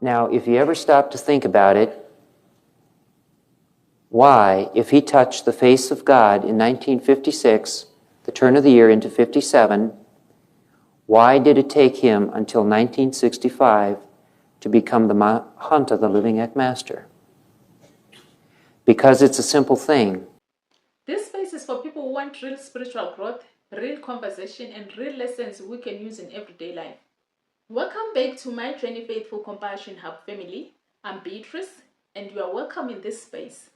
Now, if you ever stop to think about it, why, if he touched the face of God in 1956, the turn of the year into 57, why did it take him until 1965 to become the Mahanta of the living Eckmaster? Because it's a simple thing. This space is for people who want real spiritual growth, real conversation, and real lessons we can use in everyday life. Welcome back to my Journey Faithful Compassion Hub family. I'm Beatrice, and you are welcome in this space.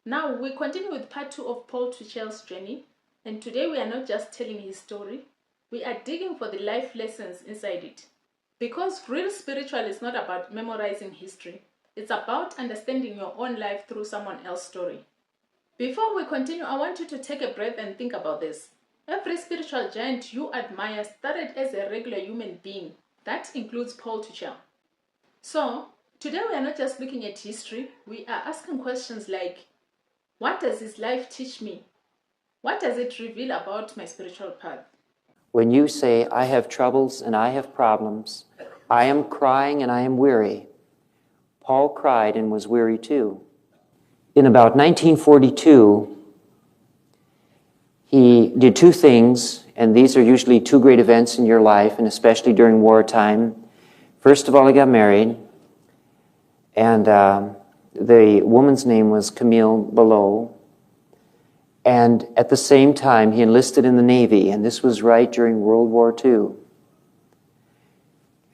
Now, we continue with part 2 of Paul Twitchell's journey, and today we are not just telling his story, we are digging for the life lessons inside it. Because real spiritual is not about memorizing history, it's about understanding your own life through someone else's story. Before we continue, I want you to take a breath and think about this. Every spiritual giant you admire started as a regular human being. That includes Paul Twitchell. So, today we are not just looking at history, we are asking questions like, what does his life teach me? What does it reveal about my spiritual path? When you say, I have troubles and I have problems, I am crying and I am weary, Paul cried and was weary too. In about 1942, he did two things, and these are usually two great events in your life, and especially during wartime. First of all, he got married, and the woman's name was Camille Below. And at the same time, he enlisted in the Navy, and this was right during World War II.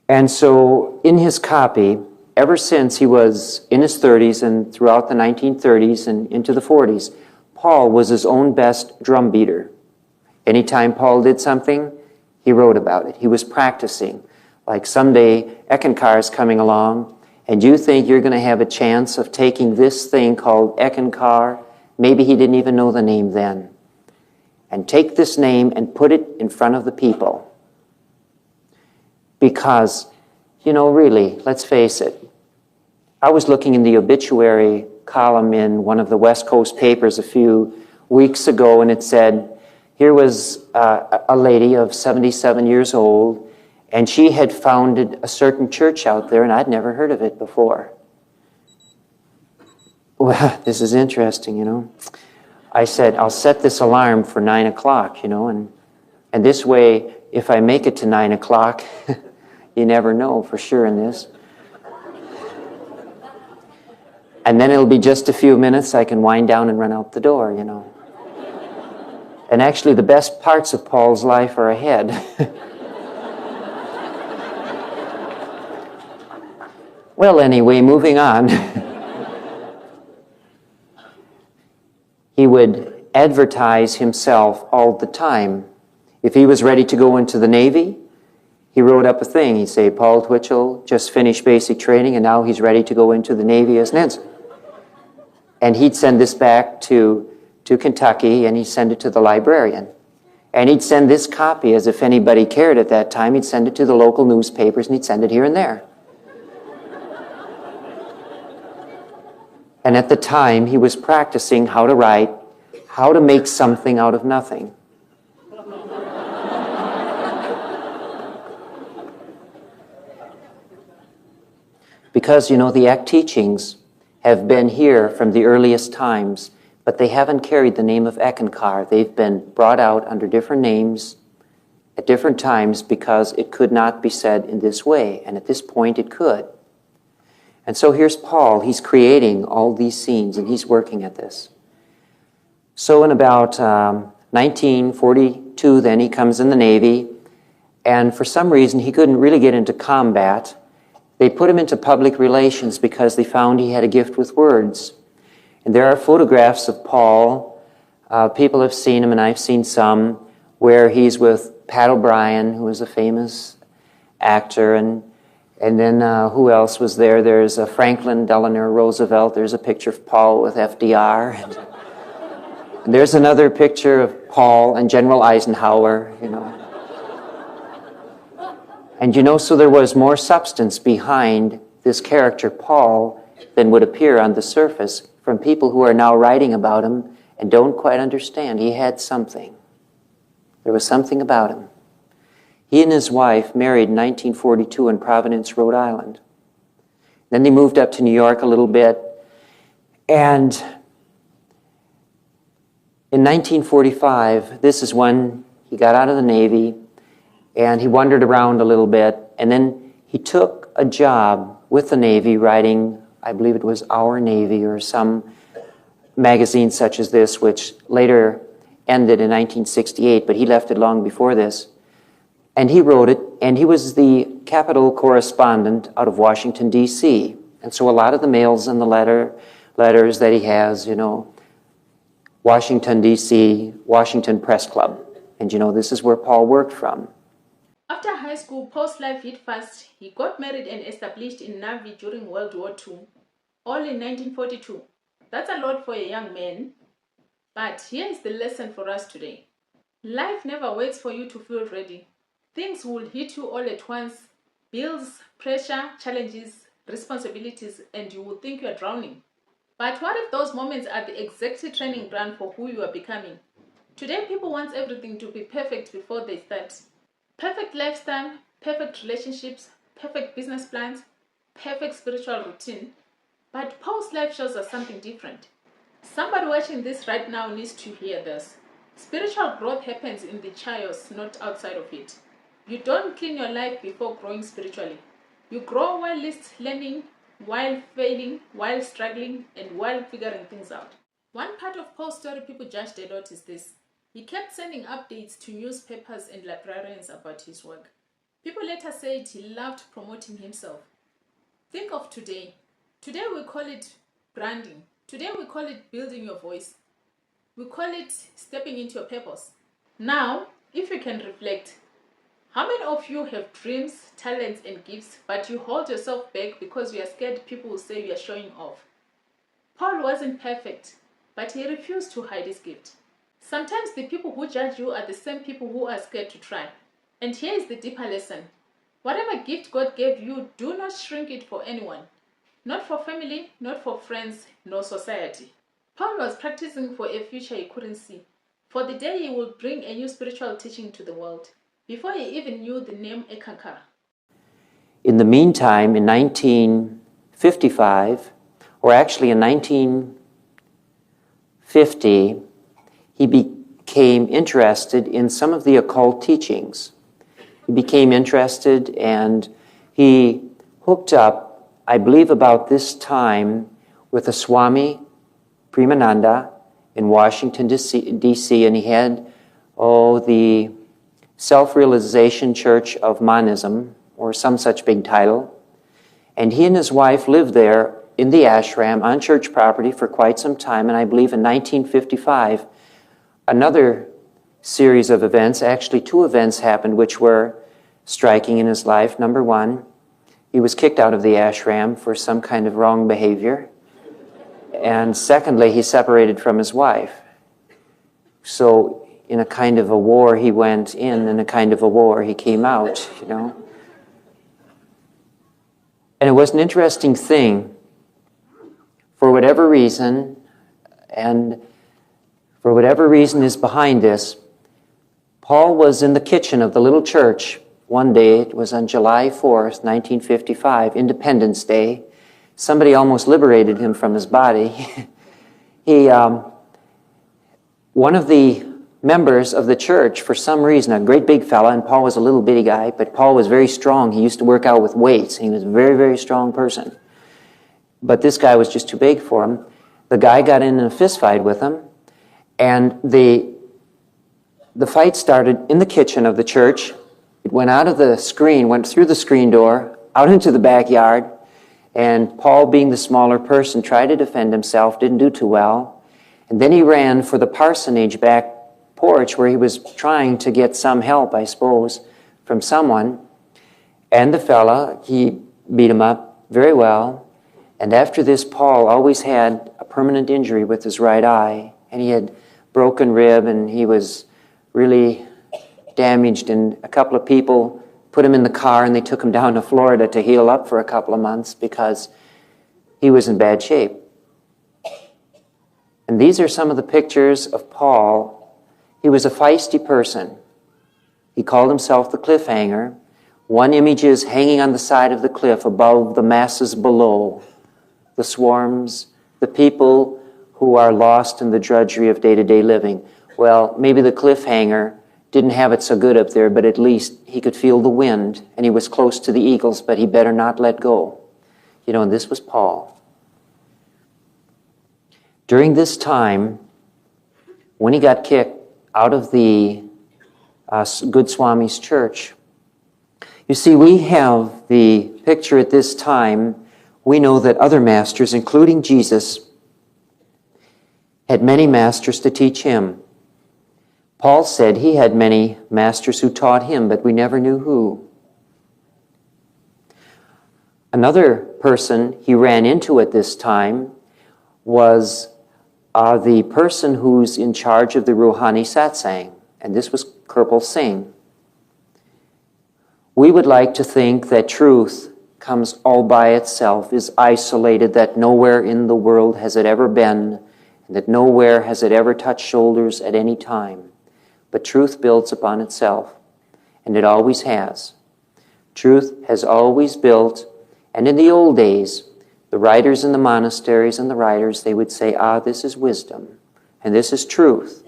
And so, in his copy, ever since he was in his 30s and throughout the 1930s and into the 40s, Paul was his own best drum beater. Anytime Paul did something, he wrote about it. He was practicing. Like someday, Eckankar is coming along, and you think you're going to have a chance of taking this thing called Eckankar, maybe he didn't even know the name then, and take this name and put it in front of the people. Because, you know, really, let's face it, I was looking in the obituary column in one of the West Coast papers a few weeks ago, and it said, here was a lady of 77 years old, and she had founded a certain church out there, and I'd never heard of it before. Well, this is interesting, you know. I said, I'll set this alarm for 9 o'clock, you know, and this way, if I make it to 9 o'clock, you never know for sure in this. And then it'll be just a few minutes, I can wind down and run out the door, you know. And actually, the best parts of Paul's life are ahead. Well, anyway, moving on. He would advertise himself all the time. If he was ready to go into the Navy, he wrote up a thing. He'd say, Paul Twitchell just finished basic training, and now he's ready to go into the Navy as an ensign. And he'd send this back to Kentucky, and he'd send it to the librarian. And he'd send this copy, as if anybody cared at that time, he'd send it to the local newspapers, and he'd send it here and there. And at the time, he was practicing how to write, how to make something out of nothing. Because, you know, the Eck teachings have been here from the earliest times, but they haven't carried the name of Eckankar. They've been brought out under different names at different times because it could not be said in this way, and at this point it could. And so here's Paul. He's creating all these scenes, and he's working at this. So in about 1942, then, he comes in the Navy, and for some reason he couldn't really get into combat. They put him into public relations because they found he had a gift with words. And there are photographs of Paul. People have seen him, and I've seen some, where he's with Pat O'Brien, who was a famous actor, and then who else was there? There's Franklin Delano Roosevelt. There's a picture of Paul with FDR. And there's another picture of Paul and General Eisenhower, you know. And you know, so there was more substance behind this character, Paul, than would appear on the surface from people who are now writing about him and don't quite understand. He had something. There was something about him. He and his wife married in 1942 in Providence, Rhode Island. Then they moved up to New York a little bit. And in 1945, this is when he got out of the Navy, and he wandered around a little bit, and then he took a job with the Navy writing, I believe it was Our Navy or some magazine such as this, which later ended in 1968, but he left it long before this. And he wrote it, and he was the capital correspondent out of Washington, D.C. And so a lot of the mails and the letters that he has, Washington, D.C., Washington Press Club. And this is where Paul worked from. After high school, Paul's life hit fast. He got married and established in Navy during World War II, all in 1942. That's a lot for a young man. But here is the lesson for us today. Life never waits for you to feel ready. Things will hit you all at once. Bills, pressure, challenges, responsibilities, and you will think you are drowning. But what if those moments are the exact training ground for who you are becoming? Today, people want everything to be perfect before they start. Perfect lifestyle, perfect relationships, perfect business plans, perfect spiritual routine. But Paul's life shows us something different. Somebody watching this right now needs to hear this. Spiritual growth happens in the chaos, not outside of it. You don't clean your life before growing spiritually. You grow while learning, while failing, while struggling, and while figuring things out. One part of Paul's story people judged a lot is this. He kept sending updates to newspapers and librarians about his work. People later said he loved promoting himself. Think of today. Today we call it branding. Today we call it building your voice. We call it stepping into your purpose. Now, if you can reflect, how many of you have dreams, talents, and gifts, but you hold yourself back because you are scared people will say you are showing off? Paul wasn't perfect, but he refused to hide his gift. Sometimes the people who judge you are the same people who are scared to try. And here is the deeper lesson. Whatever gift God gave you, do not shrink it for anyone. Not for family, not for friends, nor society. Paul was practicing for a future he couldn't see, for the day he will bring a new spiritual teaching to the world, before he even knew the name Eckankar. In the meantime, in 1955, or actually in 1950, he became interested in some of the occult teachings. He became interested and he hooked up, I believe about this time, with a Swami Premananda in Washington, D.C., and he had, the Self-Realization Church of Monism, or some such big title. And he and his wife lived there in the ashram on church property for quite some time, and I believe in 1955, another series of events, actually 2 events happened which were striking in his life. Number one, he was kicked out of the ashram for some kind of wrong behavior. And secondly, he separated from his wife. So in a kind of a war he went in, a kind of a war he came out, And it was an interesting thing. For whatever reason, and for whatever reason is behind this, Paul was in the kitchen of the little church one day. It was on July 4th, 1955, Independence Day. Somebody almost liberated him from his body. One of the members of the church, for some reason, a great big fella, and Paul was a little bitty guy, but Paul was very strong. He used to work out with weights. He was a very, very strong person. But this guy was just too big for him. The guy got in a fist fight with him, and the fight started in the kitchen of the church. It went out of the screen, went through the screen door, out into the backyard, and Paul, being the smaller person, tried to defend himself, didn't do too well. And then he ran for the parsonage back porch where he was trying to get some help, I suppose, from someone. And the fella, he beat him up very well. And after this, Paul always had a permanent injury with his right eye. And he had broken rib, and he was really damaged. And a couple of people put him in the car, and they took him down to Florida to heal up for a couple of months because he was in bad shape. And these are some of the pictures of Paul. He was a feisty person. He called himself the cliffhanger. One image is hanging on the side of the cliff above the masses below, the swarms, the people who are lost in the drudgery of day-to-day living. Well, maybe the cliffhanger didn't have it so good up there, but at least he could feel the wind, and he was close to the eagles, but he better not let go. You know, and this was Paul. During this time, when he got kicked out of the Good Swami's church, you see, we have the picture at this time. We know that other masters, including Jesus, had many masters to teach him. Paul said he had many masters who taught him, but we never knew who. Another person he ran into at this time was the person who's in charge of the Ruhani satsang, and this was Kirpal Singh. We would like to think that truth comes all by itself, is isolated, that nowhere in the world has it ever been, and that nowhere has it ever touched shoulders at any time. But truth builds upon itself, and it always has. Truth has always built, and in the old days, the writers in the monasteries and the writers, they would say, this is wisdom, and this is truth.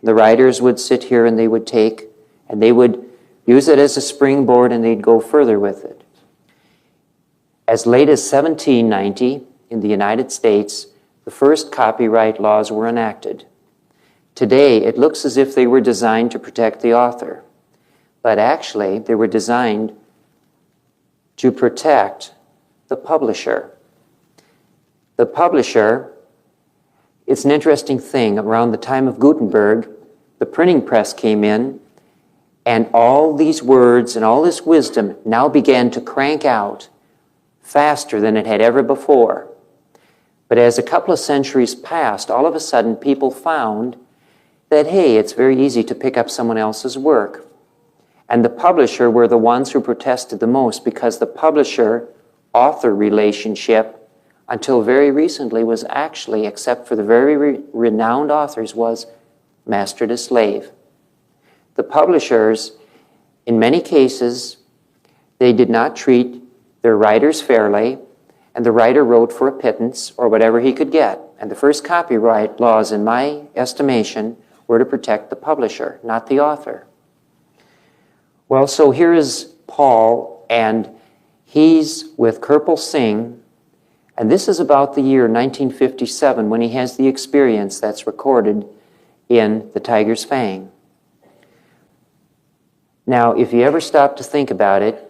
The writers would sit here and they would take, and they would use it as a springboard, and they'd go further with it. As late as 1790, in the United States, the first copyright laws were enacted. Today, it looks as if they were designed to protect the author, but actually, they were designed to protect the publisher. The publisher, it's an interesting thing. Around the time of Gutenberg, the printing press came in, and all these words and all this wisdom now began to crank out faster than it had ever before. But as a couple of centuries passed, all of a sudden people found that, hey, it's very easy to pick up someone else's work. And the publisher were the ones who protested the most, because the publisher-author relationship, until very recently, was actually, except for the very renowned authors, was master to slave. The publishers, in many cases, they did not treat their writers fairly, and the writer wrote for a pittance or whatever he could get. And the first copyright laws, in my estimation, were to protect the publisher, not the author. Well, so here is Paul, and he's with Kirpal Singh, and this is about the year 1957 when he has the experience that's recorded in The Tiger's Fang. Now, if you ever stop to think about it,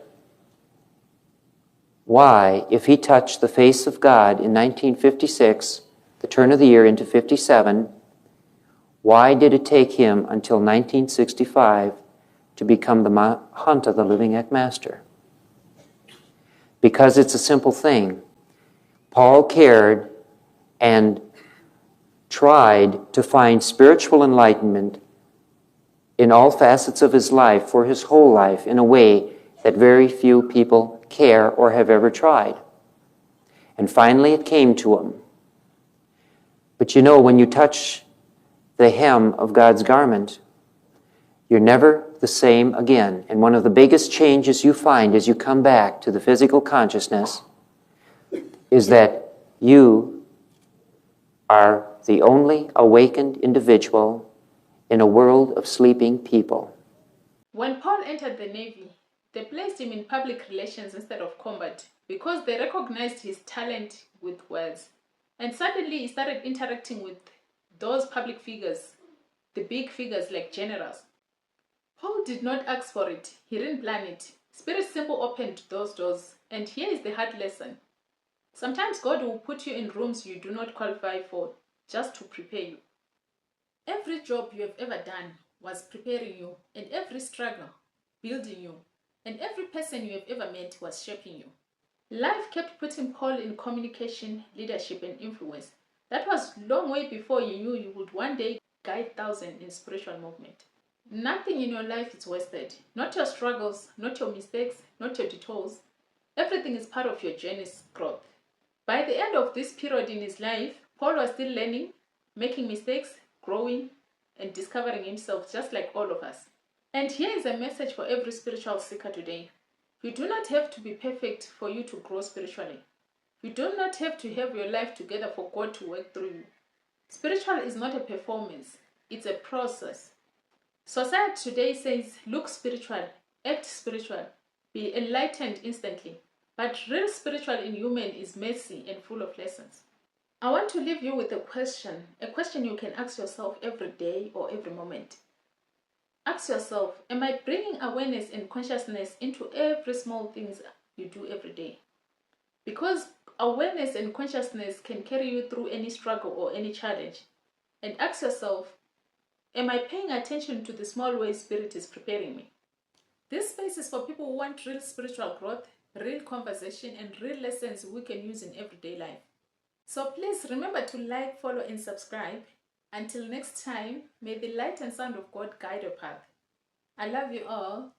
why, if he touched the face of God in 1956, the turn of the year into 57, why did it take him until 1965 to become the Mahanta, the living Ekmaster? Because it's a simple thing. Paul cared and tried to find spiritual enlightenment in all facets of his life, for his whole life, in a way that very few people care or have ever tried. And finally it came to him. But you know, when you touch the hem of God's garment, you're never the same again. And one of the biggest changes you find as you come back to the physical consciousness is that you are the only awakened individual in a world of sleeping people. When Paul entered the Navy, they placed him in public relations instead of combat because they recognized his talent with words. And suddenly he started interacting with those public figures, the big figures like generals. Paul did not ask for it. He didn't plan it. Spirit simply opened those doors. And here is the hard lesson. Sometimes God will put you in rooms you do not qualify for just to prepare you. Every job you have ever done was preparing you, and every struggle building you, and every person you have ever met was shaping you. Life kept putting Paul in communication, leadership, and influence. That was long way before you knew you would one day guide thousands in spiritual movement. Nothing in your life is wasted. Not your struggles, not your mistakes, not your detours. Everything is part of your journey's growth. By the end of this period in his life, Paul was still learning, making mistakes, growing, and discovering himself just like all of us. And here is a message for every spiritual seeker today. You do not have to be perfect for you to grow spiritually. You do not have to have your life together for God to work through you. Spiritual is not a performance, it's a process. Society today says, look spiritual, act spiritual, be enlightened instantly. But real spiritual in human is messy and full of lessons. I want to leave you with a question you can ask yourself every day or every moment. Ask yourself, am I bringing awareness and consciousness into every small things you do every day? Because awareness and consciousness can carry you through any struggle or any challenge. And ask yourself, am I paying attention to the small ways Spirit is preparing me? This space is for people who want real spiritual growth, real conversation, and real lessons we can use in everyday life. So please remember to like, follow, and subscribe. Until next time, may the light and sound of God guide your path. I love you all.